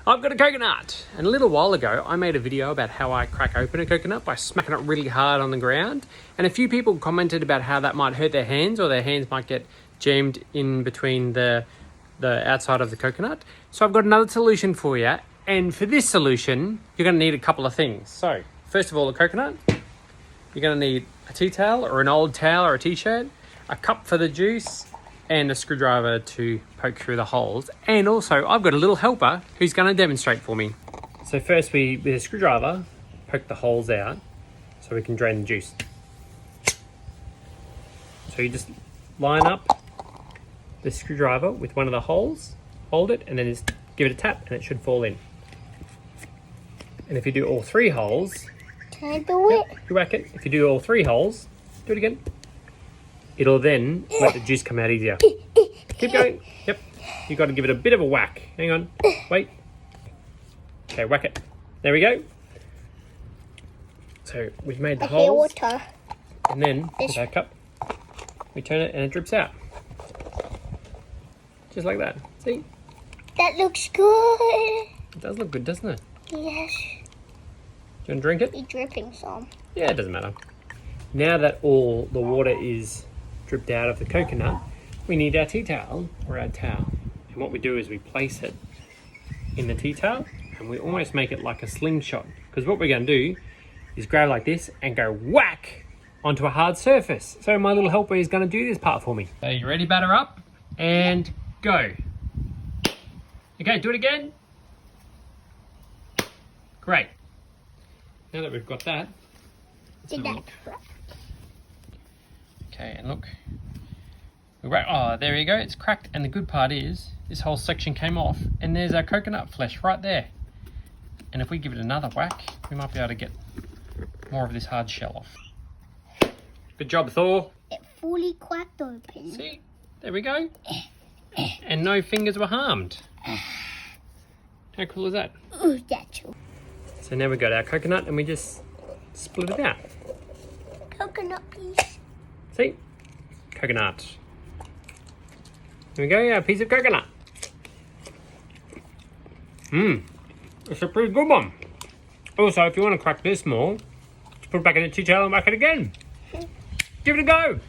I've got a coconut. And a little while ago, I made a video about how I crack open a coconut by smacking it really hard on the ground. And a few people commented about how that might hurt their hands, or their hands might get jammed in between the outside of the coconut. So I've got another solution for you. And for this solution, you're going to need a couple of things. So first of all, a coconut. You're going to need a tea towel or an old towel or a t-shirt, a cup for the juice, and a screwdriver to poke through the holes. And also, I've got a little helper who's going to demonstrate for me. So first, with a screwdriver, poke the holes out so we can drain the juice. So you just line up the screwdriver with one of the holes, hold it, and then just give it a tap, and it should fall in. And if you do all three holes... Can I do it? You whack it. If you do all three holes, do it again. It'll then let the juice come out easier. Keep going. Yep. You've got to give it a bit of a whack. Hang on. Wait. Okay, whack it. There we go. So we've made the holes. Water. And then with our cup, we turn it and it drips out. Just like that. See? That looks good. It does look good, doesn't it? Yes. Do you want to drink it? It's dripping some. Yeah, it doesn't matter. Now that all the water is dripped out of the coconut, we need our tea towel or our towel. And what we do is we place it in the tea towel and we almost make it like a slingshot. Because what we're going to do is grab like this and go whack onto a hard surface. So my little helper is going to do this part for me. So you ready, batter up? And go. Okay, do it again. Great. Now that we've got that, Did that crack? okay, and look. Oh, there you go. It's cracked. And the good part is this whole section came off and there's our coconut flesh right there. And if we give it another whack, we might be able to get more of this hard shell off. Good job, Thor. It fully cracked open. See? There we go. And no fingers were harmed. How cool is that? Ooh, that's cool. So now we've got our coconut and we just split it out. Coconut piece. See? Coconut. There we go, our piece of coconut. It's a pretty good one. Also, if you want to crack this more, just put it back in the tea towel and whack it again. Give it a go.